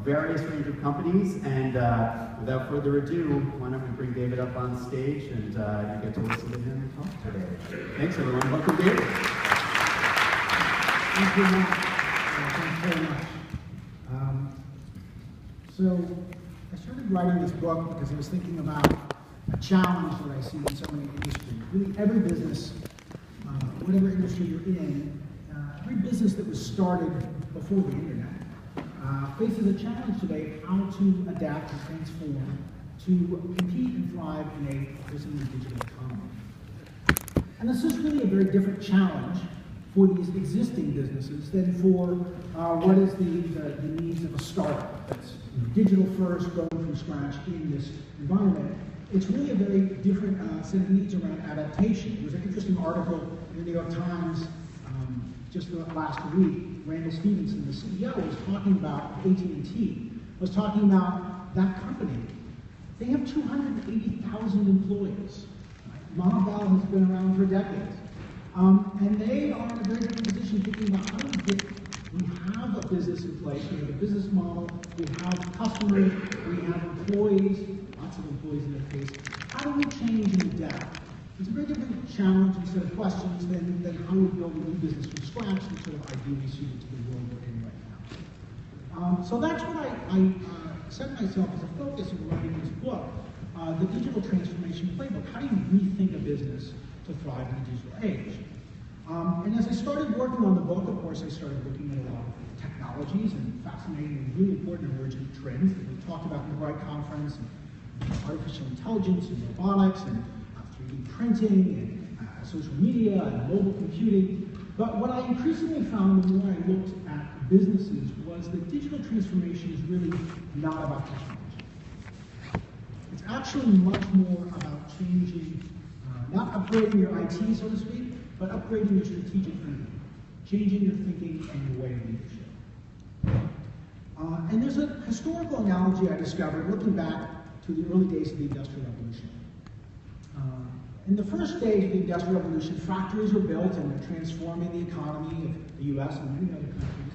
various range of companies. And without further ado, why don't we bring David up on stage and you get to listen to him talk today. Thanks, everyone. Welcome, David. Thank you, Matt. Thanks very much. So I started writing this book because I was thinking about a challenge that I see in so many industries. Really, every business, whatever industry you're in, every business that was started before the internet faces a challenge today how to adapt and transform to compete and thrive in a increasingly digital economy. And this is really a very different challenge for these existing businesses than for what is the needs of a startup that's digital first, going from scratch in this environment. It's really a very different set of needs around adaptation. There was an interesting article in the New York Times just last week. Randall Stevenson, the CEO, was talking about AT&T, was talking about that company. They have 280,000 employees. Right? Bell has been around for decades. And they are in a very different position thinking about how do we have a business in place, we have a business model, we have customers, we have employees, lots of employees in their case. How do we change and adapt? It's a very different challenge and set of questions than how we build a new business from scratch and sort of ideally suited to the world we're in right now. So that's what I set myself as a focus in writing this book, the Digital Transformation Playbook. How do you rethink a business to thrive in the digital age? And as I started working on the book, of course, I started looking at a lot of technologies and fascinating and really important emerging trends that we talked about in the Brite conference, and artificial intelligence and robotics and 3D printing and social media and mobile computing. But what I increasingly found the more I looked at businesses was that digital transformation is really not about technology. It's actually much more about changing, not upgrading your IT, so to speak, but upgrading your strategic thinking, changing your thinking and your way of leadership. And there's a historical analogy I discovered looking back to the early days of the Industrial Revolution. In the first stage of the Industrial Revolution, factories were built and were transforming the economy of the US and many other countries.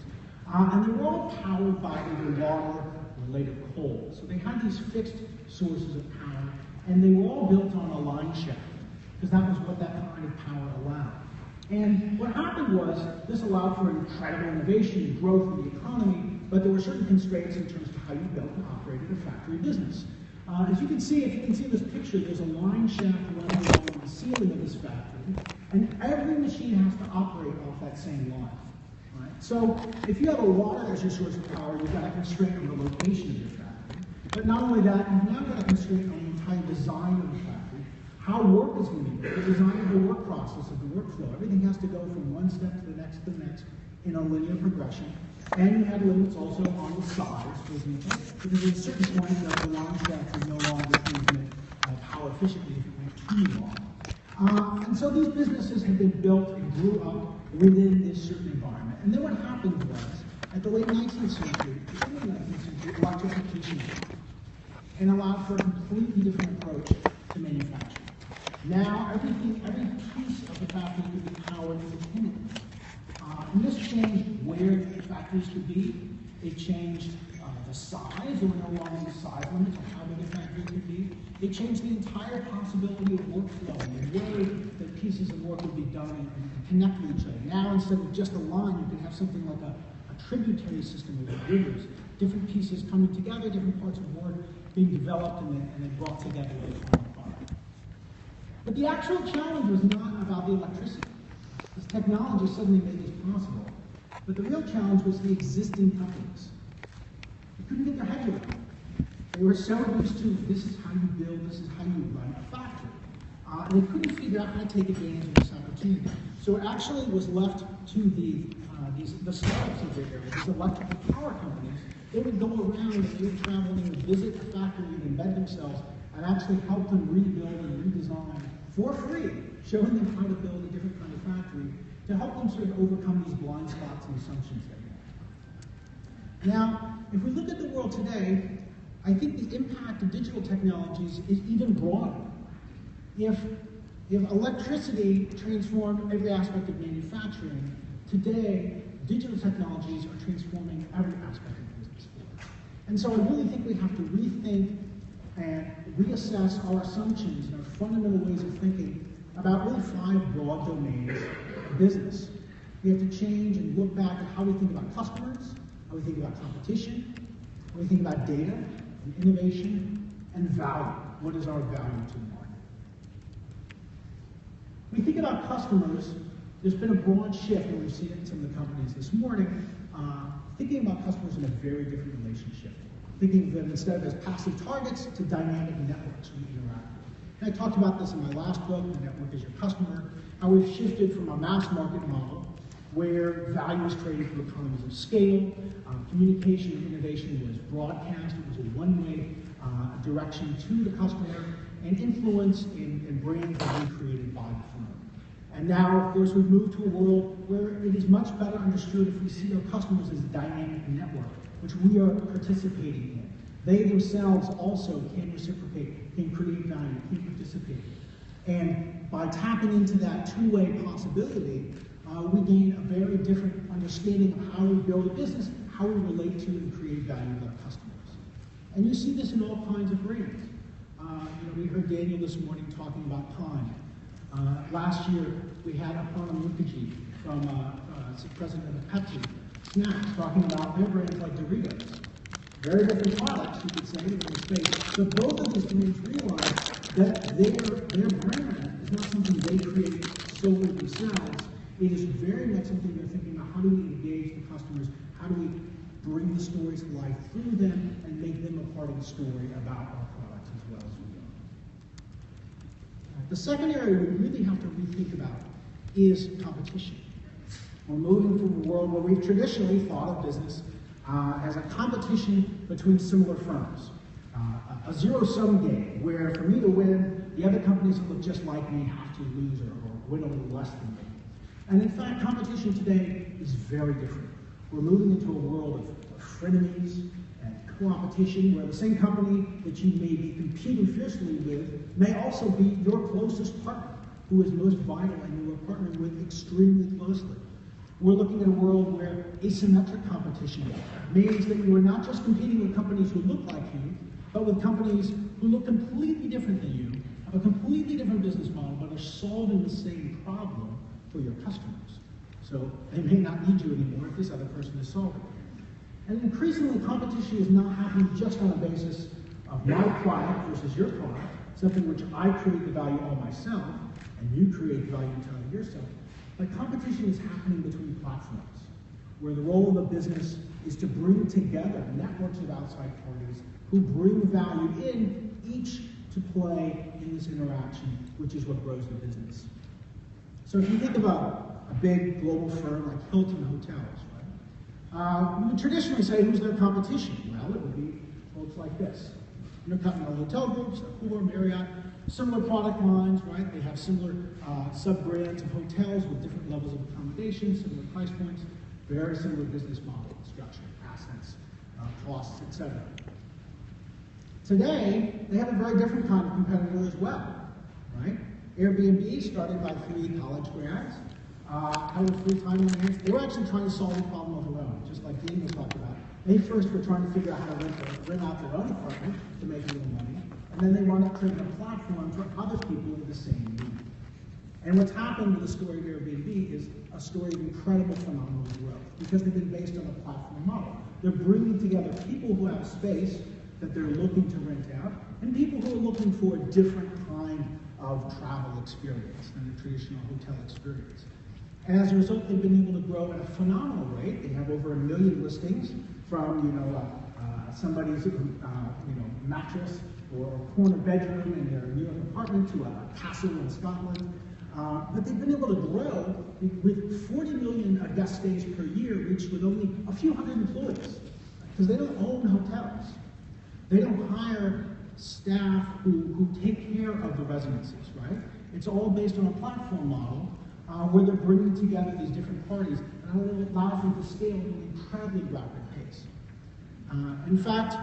And they were all powered by either water or later coal. So they had these fixed sources of power, and they were all built on a line shaft, because that was what that kind of power allowed. And what happened was, this allowed for incredible innovation and growth in the economy, but there were certain constraints in terms of how you built and operated a factory business. As you can see, if you can see this picture, there's a line shaft running along the ceiling of this factory, and every machine has to operate off that same line. Right? So if you have a water as your source of power, you've got a constraint on the location of your factory. But not only that, you've now got a constraint on the entire design of the factory, how work is going to be done, the design of the work process, of the workflow. Everything has to go from one step to the next in a linear progression. And you have limits also on the size, for example, because at a certain point, the line shaft is no longer moving power efficiently if it went too long. And so these businesses have been built and grew up within this certain environment. And then what happened was, at the late 19th century, electrification happened and allowed for a completely different approach to manufacturing. Now, every piece of the factory could be powered independently. And this changed where the factories could be. It changed the size. There were no longer size limits on how big a factory could be. It changed the entire possibility of workflow and the way that pieces of work would be done and connect with each other. Now, instead of just a line, you can have something like a tributary system of rivers, different pieces coming together, different parts of work being developed and then brought together to form a product. But the actual challenge was not about the electricity. This technology suddenly made this possible. But the real challenge was the existing companies. They couldn't get their heads around it. They were so used to, this is how you build, this is how you run a factory. And they couldn't figure out how to take advantage of this opportunity. So it actually was left to the startups of the area, these electrical power companies. They would go around and they would travel and they would visit the factory and embed themselves and actually help them rebuild and redesign for free, showing them how to build a different kind of factory to help them sort of overcome these blind spots and assumptions they have. Now, if we look at the world today, I think the impact of digital technologies is even broader. If electricity transformed every aspect of manufacturing, today digital technologies are transforming every aspect of business. And so I really think we have to rethink and reassess our assumptions and our fundamental ways of thinking about really 5 broad domains of business. We have to change and look back at how we think about customers, how we think about competition, how we think about data and innovation, and value. What is our value to the market? When we think about customers, there's been a broad shift, and we've seen it in some of the companies this morning, thinking about customers in a very different relationship. Thinking of them instead of as passive targets to dynamic networks we interact with. And I talked about this in my last book, The Network is Your Customer, how we've shifted from a mass market model where value is created through economies of scale, communication and innovation was broadcast, it was a one-way direction to the customer, and influence and brands that were created by the firm. And now, of course, we've moved to a world where it is much better understood if we see our customers as a dynamic network, which we are participating in. They themselves also can reciprocate, can create value, can participate. And by tapping into that two-way possibility, we gain a very different understanding of how we build a business, how we relate to and create value with our customers. And you see this in all kinds of brands. We heard Daniel this morning talking about time. Last year, we had Aparna Mukherjee from president of Pepsi Snacks talking about their brands like Doritos. Very different products, you could say, in the space. But both of these brands realize that their brand is not something they create solely themselves. It is very much something they're thinking about. How do we engage the customers? How do we bring the stories to life through them and make them a part of the story about our products as well as we are? The second area we really have to rethink about is competition. We're moving from a world where we've traditionally thought of business as a competition between similar firms. A zero-sum game, where for me to win, the other companies that look just like me have to lose or win a little less than me. And in fact, competition today is very different. We're moving into a world of frenemies and competition, where the same company that you may be competing fiercely with may also be your closest partner, who is most vital and you are partnering with extremely closely. We're looking at a world where asymmetric competition means that you are not just competing with companies who look like you, but with companies who look completely different than you, have a completely different business model, but are solving the same problem for your customers. So they may not need you anymore if this other person is solving it. And increasingly, competition is not happening just on the basis of my product versus your product, something which I create the value all myself, and you create the value entirely yourself. But competition is happening between platforms, where the role of a business is to bring together networks of outside parties who bring value in, each to play in this interaction, which is what grows the business. So if you think about a big global firm like Hilton Hotels, right? We would traditionally say, who's their competition? Well, it would be folks like this. Intercontinental Hotel Groups, Accor, Marriott, similar product lines, right? They have similar sub-brands of hotels with different levels of accommodation, similar price points, very similar business model structure, assets, costs, etc. Today, they have a very different kind of competitor as well, right? Airbnb, started by 3 college grads, had a free time on their hands. They were actually trying to solve the problem of their own, just like Dean was talking about. They first were trying to figure out how to rent out their own apartment to make a little money, and then they wound up creating a platform for other people with the same need. And what's happened with the story of Airbnb is a story of incredible phenomenal growth, because they've been based on a platform model. They're bringing together people who have space that they're looking to rent out, and people who are looking for a different kind of travel experience than a traditional hotel experience. And as a result, they've been able to grow at a phenomenal rate. They have over 1 million listings, from somebody's mattress or corner bedroom in their New York apartment to a castle in Scotland. But they've been able to grow with 40 million guest stays per year, reached with only a few hundred employees, because they don't own hotels. They don't hire staff who take care of the residences, right? It's all based on a platform model where they're bringing together these different parties, and it allows them to scale at an incredibly rapid pace. In fact,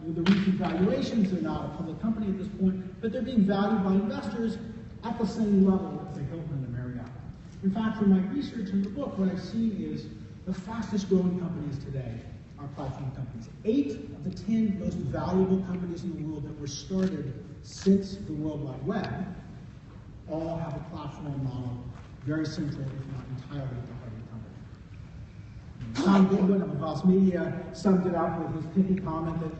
with the recent valuations, they're not a public company at this point, but they're being valued by investors at the same level as the Hilton and the Marriott. In fact, from my research in the book, what I've seen is the fastest growing companies today are platform companies. 8 the 10 most valuable companies in the world that were started since the World Wide Web all have a platform model very central, if not entirely, at the heart of the company. Tom Goodwin of Voss Media summed it up with his pithy comment that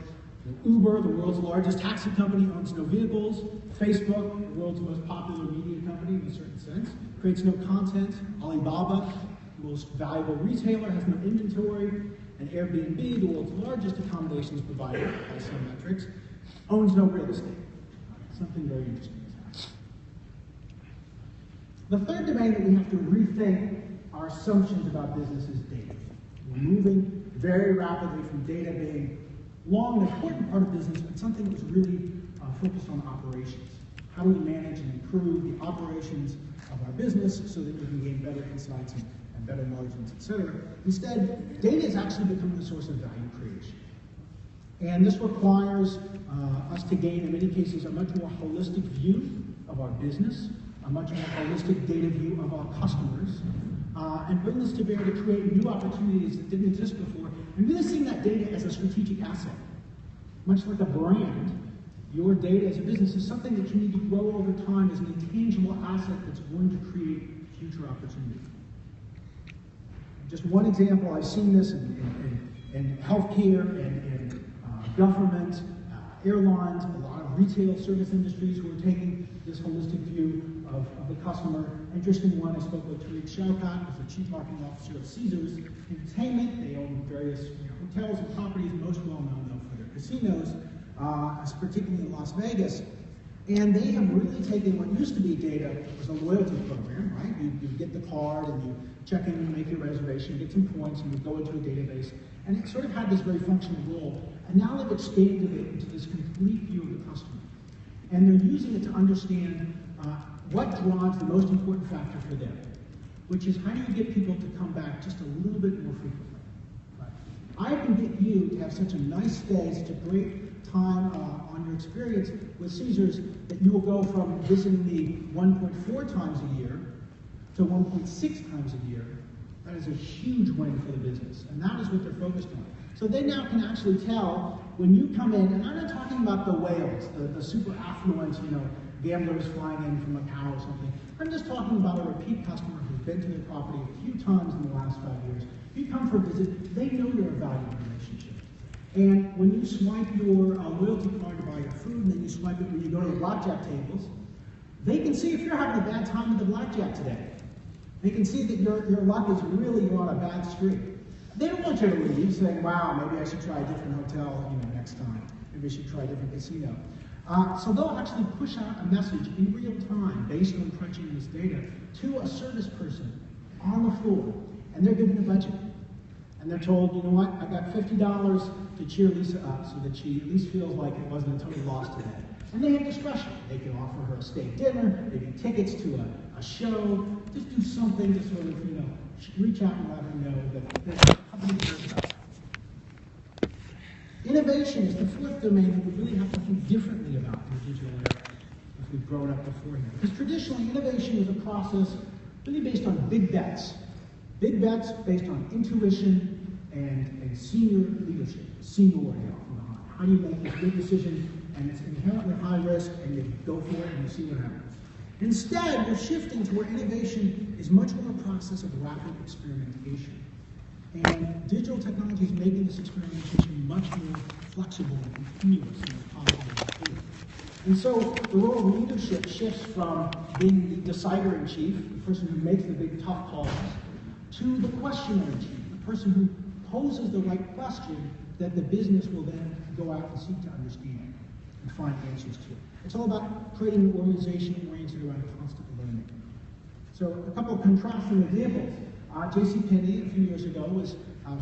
Uber, the world's largest taxi company, owns no vehicles. Facebook, the world's most popular media company in a certain sense, creates no content. Alibaba, the most valuable retailer, has no inventory. And Airbnb, the world's largest accommodations provider by some metrics, owns no real estate. Something very interesting is happening. The third domain that we have to rethink our assumptions about business is data. We're moving very rapidly from data being long and important part of business, but something that was really focused on operations. How do we manage and improve the operations of our business so that we can gain better insights and better margins, et cetera. Instead, data is actually becoming a source of value creation. And this requires us to gain, in many cases, a much more holistic view of our business, a much more holistic data view of our customers, and bring this to bear to create new opportunities that didn't exist before, and really seeing that data as a strategic asset. Much like a brand, your data as a business is something that you need to grow over time as an intangible asset that's going to create future opportunity. Just one example, I've seen this in healthcare and government, airlines, a lot of retail service industries who are taking this holistic view of the customer. Interesting one, I spoke with Tariq Shaukat, who's the Chief Marketing Officer of Caesars Entertainment. They own various hotels and properties, most well known though for their casinos, particularly in Las Vegas. And they have really taken what used to be data as a loyalty program, right? You get the card and you check in and make your reservation, get some points, and you go into a database. And it sort of had this very functional role. And now they've expanded it into this complete view of the customer. And they're using it to understand what drives the most important factor for them, which is how do you get people to come back just a little bit more frequently? Right? I can get you to have such a nice day, such a great time on your experience with Caesars that you will go from visiting me 1.4 times a year to 1.6 times a year. That is a huge win for the business, and that is what they're focused on. So they now can actually tell when you come in, and I'm not talking about the whales, the super affluent, gamblers flying in from Macau or something. I'm just talking about a repeat customer who's been to their property a few times in the last 5 years. If you come for a visit, they know you're a valuable relationship. And when you swipe your loyalty card to buy your food, and then you swipe it when you go to the blackjack tables, they can see if you're having a bad time with the blackjack today. They can see that your luck is really, you're on a bad streak. They don't want you to leave saying, wow, maybe I should try a different hotel next time. Maybe I should try a different casino. So they'll actually push out a message in real time based on crunching this data to a service person on the floor. And they're given a budget. And they're told, you know what, I got $50 to cheer Lisa up so that she at least feels like it wasn't a total loss today. And they have discretion. They can offer her a steak dinner, maybe tickets to a show, just do something to sort of, reach out and let her know that the company cares about her. Innovation is the fourth domain that we really have to think differently about in the digital era, as we've grown up beforehand. Because traditionally, innovation was a process really based on big bets. Big bets based on intuition and senior leadership, seniority often behind. How do you make this big decision, and it's inherently high risk, and you go for it and you see what happens. Instead, we're shifting to where innovation is much more a process of rapid experimentation. And digital technology is making this experimentation much more flexible and continuous than it's possible before. And so the role of leadership shifts from being the decider-in-chief, the person who makes the big tough calls, to the questioner-in-chief, the person who poses the right question that the business will then go out and seek to understand and find answers to. It's all about creating an organization oriented around constant learning. So a couple of contrasting examples. JCPenney a few years ago was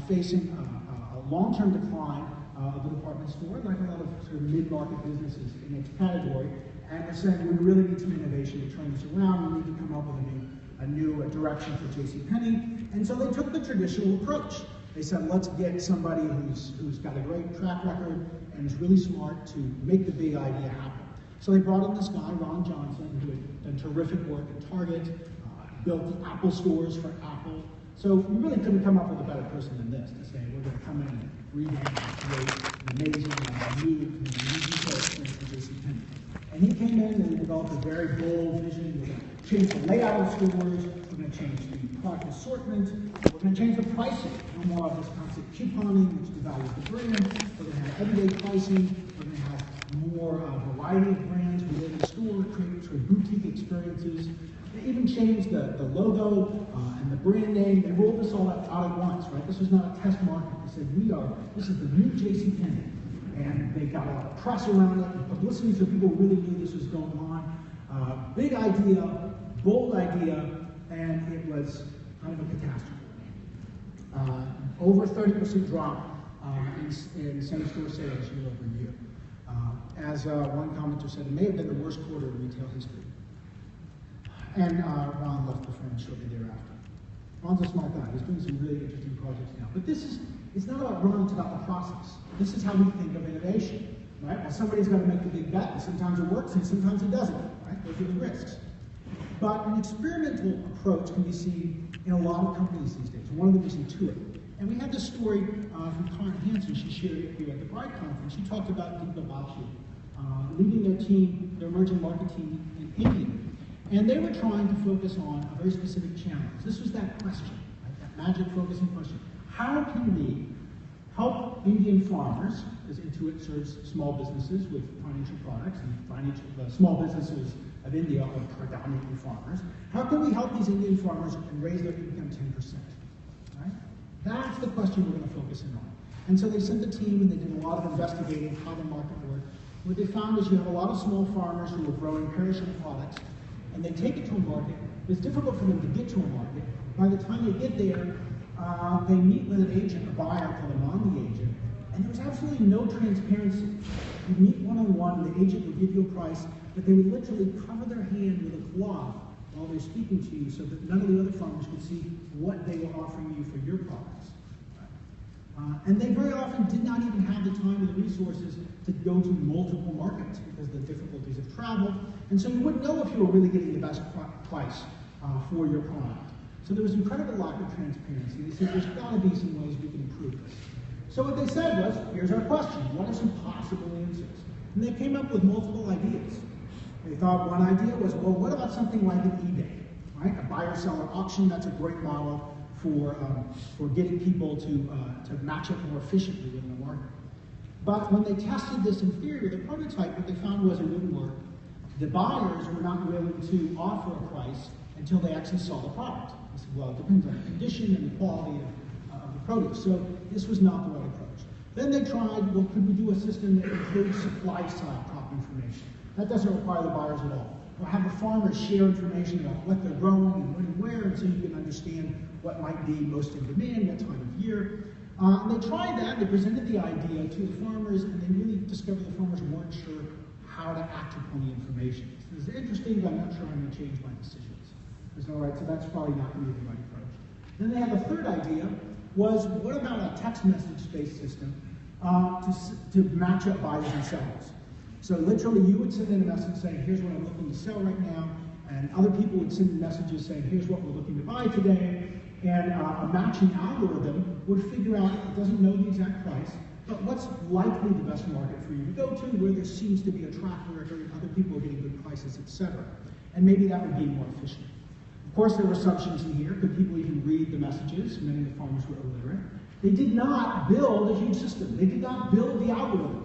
facing a long-term decline of the department store, like a lot of sort of mid-market businesses in its category, and they're saying we really need some innovation to turn this around. We need to come up with a new direction for JCPenney. And so they took the traditional approach. They said, let's get somebody who's got a great track record and is really smart to make the big idea happen. So they brought in this guy, Ron Johnson, who had done terrific work at Target, built the Apple stores for Apple. So we really couldn't come up with a better person than this to say, we're going to come in and revamp and create an amazing new and retail experience for JCPenney. And he came in and he developed a very bold vision. We're going to change the layout of stores, we're going to change the product assortment, we're going to change the pricing. No more of this constant couponing, which devalues the brand. We're going to have everyday pricing, we're going to have more variety of brands within the store, create sort of boutique experiences. They even changed the logo and the brand name. They rolled this all out at once, right? This was not a test market. They said, this is the new JCPenney. And they got a lot of press around it, and publicity, so people really knew this was going on. Big idea, bold idea, and it was kind of a catastrophe. Over 30% drop in same-store sales year over year. As one commenter said, it may have been the worst quarter in retail history. And Ron left the firm shortly thereafter. Ron's a smart guy. He's doing some really interesting projects now. But it's not about Ron, it's about the process. This is how we think of innovation, right? Well, somebody's got to make the big bet, and sometimes it works, and sometimes it doesn't, right? Those are the risks. But an experimental approach can be seen in a lot of companies these days. One of them is Intuit. And we had this story from Karen Hansen. She shared it here at the Brite conference. She talked about Digital leading their team, their emerging market team in India. And they were trying to focus on a very specific challenge. This was that question, right? That magic focusing question. How can we help Indian farmers, as Intuit serves small businesses with financial products, and small businesses of India are predominantly farmers. How can we help these Indian farmers and raise their income 10%? Right? That's the question we're going to focus in on. And so they sent the team and they did a lot of investigating how the market worked. What they found is you have a lot of small farmers who are growing perishable products, and they take it to a market. It's difficult for them to get to a market. By the time they get there, they meet with an agent, a buyer, called them on the agent, and there was absolutely no transparency. You'd meet one-on-one, the agent would give you a price, but they would literally cover their hand with a cloth while they're speaking to you so that none of the other farmers could see what they were offering you for your products. And they very often did not even have the time or the resources to go to multiple markets because of the difficulties of travel. And so you wouldn't know if you were really getting the best price for your product. So there was incredible lack of transparency. They said there's got to be some ways we can improve this. So what they said was, here's our question. What are some possible answers? And they came up with multiple ideas. They thought one idea was, well, what about something like an eBay? Right? A buyer-seller auction, that's a great model for getting people to match up more efficiently within the market. But when they tested this in theory, the prototype, what they found was it wouldn't work. The buyers were not willing to offer a price until they actually saw the product. They said, well, it depends on the condition and the quality of the produce. So this was not the right approach. Then they tried, well, could we do a system that includes supply-side crop information? That doesn't require the buyers at all. Or have the farmers share information about what they're growing and when and where, and so you can understand what might be most in demand, what time of year. And they tried that, they presented the idea to the farmers, and they really discovered the farmers weren't sure how to act upon the information. So this is interesting, but I'm not sure I'm going to change my decisions. I said, all right, so that's probably not going to be the right approach. Then they had the third idea, was what about a text message-based system to match up buyers and sellers? So literally, you would send in a message saying, here's what I'm looking to sell right now, and other people would send in messages saying, here's what we're looking to buy today, and a matching algorithm would figure out, it doesn't know the exact price, but what's likely the best market for you to go to, where there seems to be a track record, other people are getting good prices, etc. And maybe that would be more efficient. Of course, there were assumptions in here. Could people even read the messages? Many of the farmers were illiterate. They did not build a huge system. They did not build the algorithm.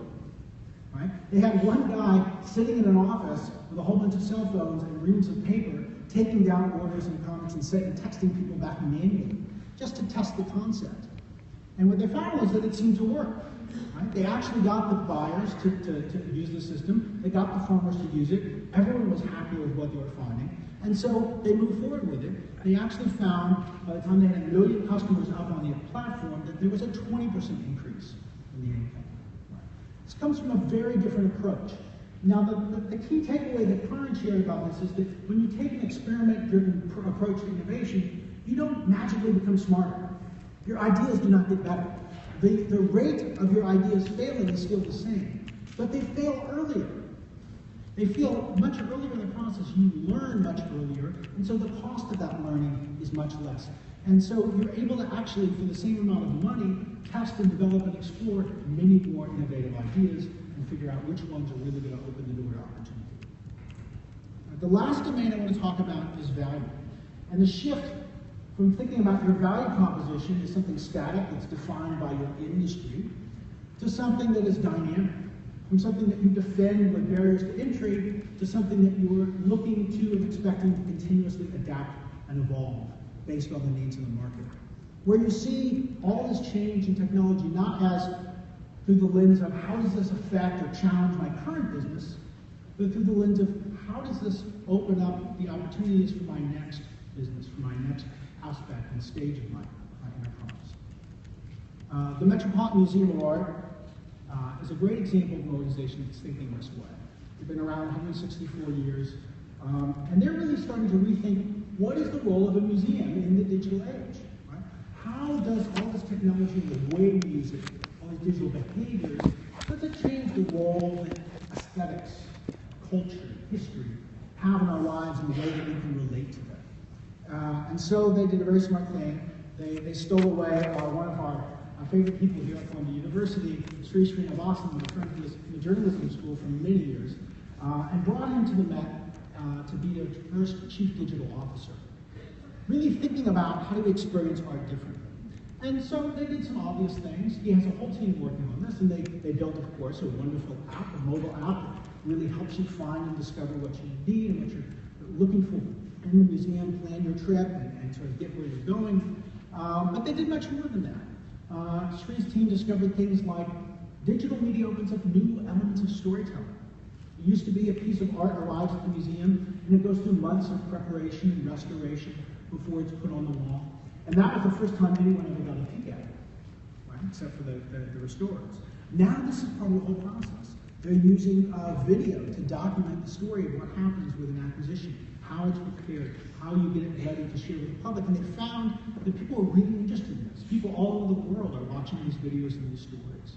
Right? They had one guy sitting in an office with a whole bunch of cell phones and reams of paper, taking down orders and comments and texting people back manually, just to test the concept. And what they found was that it seemed to work. Right? They actually got the buyers to use the system. They got the farmers to use it. Everyone was happy with what they were finding. And so they moved forward with it. They actually found, by the time they had 1 million customers up on the platform, that there was a 20% increase in the income. This comes from a very different approach. Now, the key takeaway that Karen shared about this is that when you take an experiment-driven approach to innovation, you don't magically become smarter. Your ideas do not get better. The rate of your ideas failing is still the same, but they fail earlier. They fail much earlier in the process. You learn much earlier, and so the cost of that learning is much less. And so you're able to actually, for the same amount of money, test and develop and explore many more innovative ideas and figure out which ones are really going to open the door to opportunity. The last domain I want to talk about is value. And the shift from thinking about your value proposition as something static that's defined by your industry to something that is dynamic, from something that you defend with barriers to entry to something that you're looking to and expecting to continuously adapt and evolve based on the needs of the market. Where you see all this change in technology not as through the lens of how does this affect or challenge my current business, but through the lens of how does this open up the opportunities for my next business, for my next aspect and stage of my enterprise. The Metropolitan Museum of Art is a great example of an organization that's thinking this way. They've been around 164 years, and they're really starting to rethink what is the role of a museum in the digital age. Right? How does all this technology, the way we use it, all these digital behaviors, does it change the role that aesthetics, culture, history have in our lives and the way that we can relate to them? And so they did a very smart thing. They stole away one of our favorite people here at Columbia University, Sri Srinivasan, my friend who was in the journalism school for many years, and brought him to the Met to be their first chief digital officer. Really thinking about how do we experience art differently. And so they did some obvious things. He has a whole team working on this, and they built, of course, a wonderful app, a mobile app that really helps you find and discover what you need and what you're looking for in the museum, plan your trip, and sort of get where you're going. But they did much more than that. Sri's team discovered things like digital media opens up new elements of storytelling. It used to be a piece of art arrives at the museum, and it goes through months of preparation and restoration before it's put on the wall. And that was the first time anyone ever got a peek at it, right? Except for the restorers. Now this is part of the whole process. They're using video to document the story of what happens with an acquisition, how it's prepared, how you get it ready to share with the public. And they found that people are really interested in this. People all over the world are watching these videos and these stories.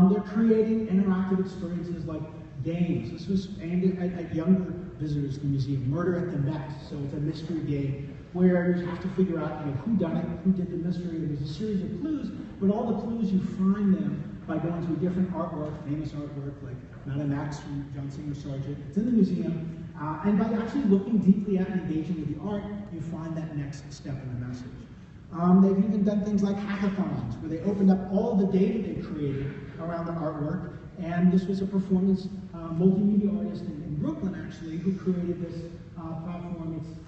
They're creating interactive experiences like games. This was aimed at younger visitors to the museum. Murder at the Met, so it's a mystery game where you have to figure out who done it, who did the mystery. There's a series of clues, but all the clues you find them by going to a different artwork, famous artwork like Madame X from John Singer Sargent. It's in the museum, and by actually looking deeply at and engaging with the art, you find that next step in the message. They've even done things like hackathons, where they opened up all the data they created around the artwork, and this was a performance multimedia artist in Brooklyn, actually, who created this platform. It's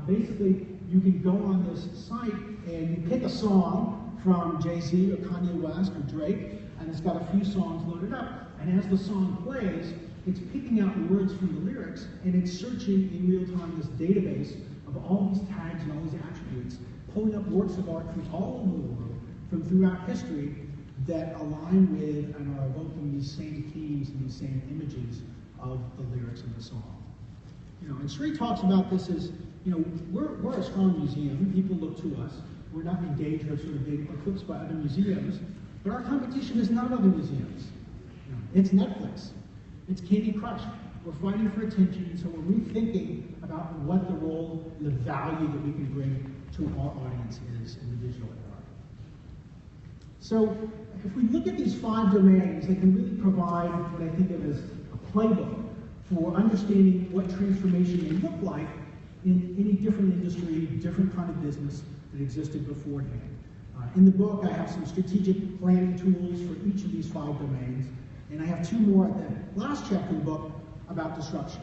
basically, you can go on this site and you pick a song from Jay-Z or Kanye West or Drake, and it's got a few songs loaded up, and as the song plays, it's picking out words from the lyrics, and it's searching in real time this database of all these tags and all these attributes, pulling up works of art from all over the world, from throughout history, that align with and are evoking these same themes and these same images of the lyrics of the song. And Sri talks about this as, we're a strong museum. People look to us. We're not engaged or sort of being eclipsed by other museums, but our competition is not other museums. It's Netflix. It's Candy Crush. We're fighting for attention, and so we're rethinking about what the role, the value that we can bring to our audience is in the digital era. So if we look at these 5 domains, they can really provide what I think of as a playbook for understanding what transformation may look like in any different industry, different kind of business that existed beforehand. In the book, I have some strategic planning tools for each of these 5 domains, and I have 2 more at the last chapter of the book about disruption.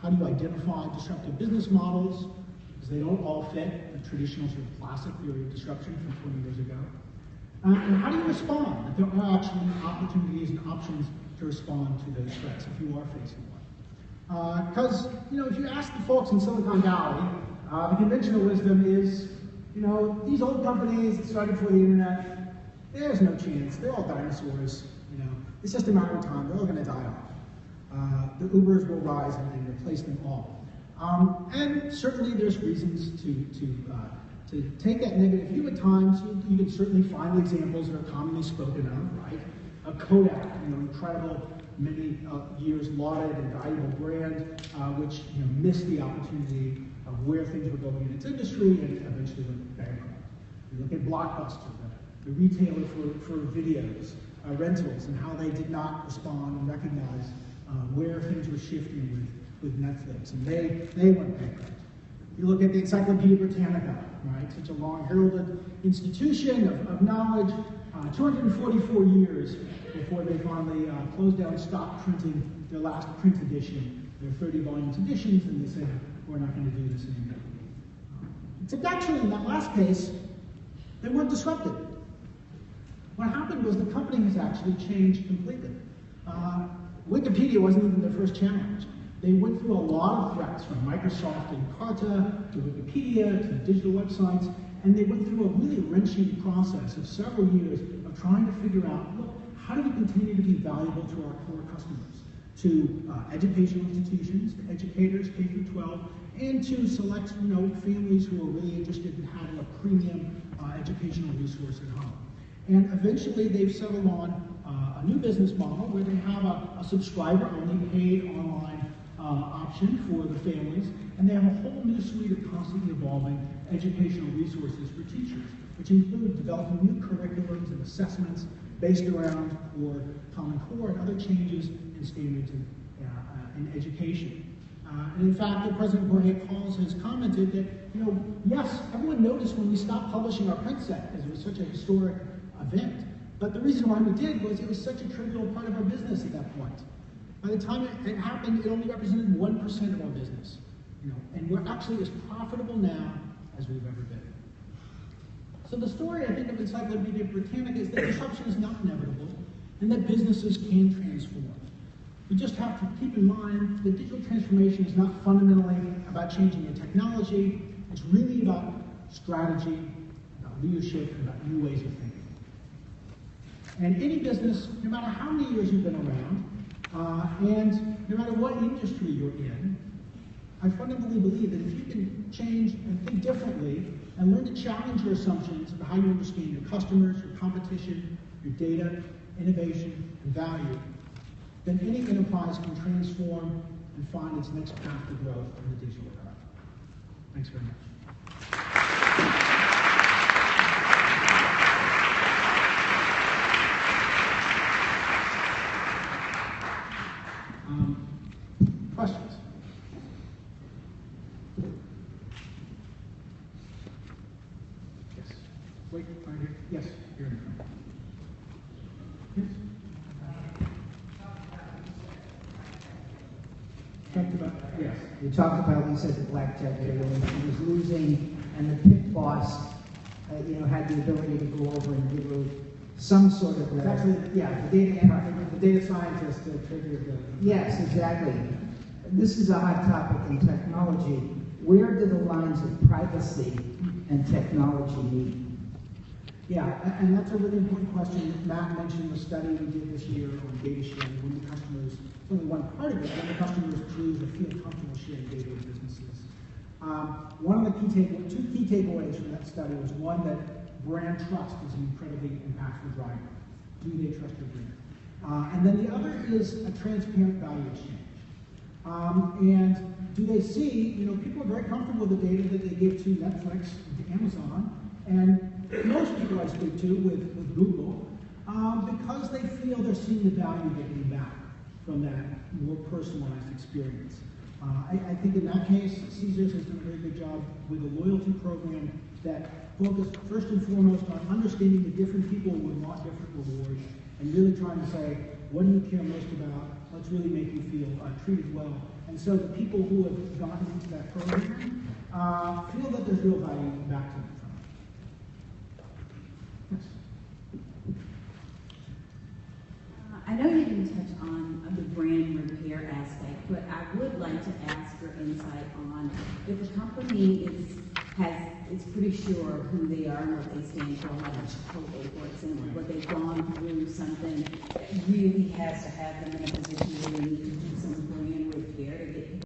How do you identify disruptive business models? Because they don't all fit the traditional sort of classic theory of disruption from 20 years ago. And how do you respond? That there are actually opportunities and options to respond to those threats if you are facing one. Because, if you ask the folks in Silicon Valley, the conventional wisdom is, these old companies that started before the internet, there's no chance. They're all dinosaurs. It's just a matter of time. They're all going to die off. The Ubers will rise and replace them all. And certainly there's reasons to take that negative view at times. You can certainly find examples that are commonly spoken of, right? A Kodak, incredible, many years lauded and valuable brand, which missed the opportunity of where things were going in its industry, and it eventually went bankrupt. You look at Blockbuster, the retailer for videos, rentals, and how they did not respond and recognize where things were shifting with Netflix, and they went bankrupt. You look at the Encyclopedia Britannica, right? Such a long heralded institution of knowledge, 244 years before they finally closed down and stopped printing their last print edition, their 30 volumes editions, and they said, we're not going to do this anymore. Except actually, in that last case, they weren't disrupted. What happened was the company has actually changed completely. Wikipedia wasn't even their first challenge. They went through a lot of threats, from Microsoft and Carta to Wikipedia to digital websites, and they went through a really wrenching process of several years of trying to figure out, look, how do we continue to be valuable to our core customers, to educational institutions, to educators, K through 12, and to select families who are really interested in having a premium educational resource at home. And eventually they've settled on a new business model where they have a subscriber-only paid online option for the families, and they have a whole new suite of constantly evolving educational resources for teachers, which include developing new curriculums and assessments based around core, Common Core, and other changes in standards in education. And in fact, the President Jorge Calls has commented that, yes, everyone noticed when we stopped publishing our print set because it was such a historic event, but the reason why we did was it was such a trivial part of our business at that point. By the time it happened, it only represented 1% of our business, and we're actually as profitable now as we've ever been. So the story, I think, of Encyclopedia Britannica is that disruption is not inevitable, and that businesses can transform. We just have to keep in mind that digital transformation is not fundamentally about changing your technology. It's really about strategy, about leadership, and about new ways of thinking. And any business, no matter how many years you've been around, and no matter what industry you're in, I fundamentally believe that if you can change and think differently and learn to challenge your assumptions about how you understand your customers, your competition, your data, innovation, and value, then any enterprise can transform and find its next path to growth in the digital era. Thanks very much. Questions? Yes. Wait, right here. Yes, here in front. Yes. Talked about, yes. You talked about, you said the blackjack table, and he was losing, and the pit boss, had the ability to go over and give her some sort of. It's actually, the data scientist triggered the. Yes, exactly. This is a hot topic in technology. Where do the lines of privacy and technology meet? Yeah, and that's a really important question. Matt mentioned the study we did this year on data sharing. When the customers, it's only one part of it, when the customers choose or feel comfortable sharing data with businesses. One of the two key takeaways from that study was one, that brand trust is an incredibly impactful driver. Do they trust your brand? And then the other is a transparent value exchange. And do they see, people are very comfortable with the data that they give to Netflix and to Amazon, and most people I speak to with Google, because they feel they're seeing the value they're getting back from that more personalized experience. I think in that case, Caesars has done a very good job with a loyalty program that focused first and foremost on understanding the different people who would want different rewards, and really trying to say, what do you care most about? Let's really make you feel treated well. And so the people who have gotten into that program feel that there's real value back to them from it. Yes. I know you didn't touch on the brand repair aspect, but I would like to ask your insight on if the company is pretty sure of who they are and what they stand for, how much code, for example, but they've gone through something that really has to have them in a position where they need to do some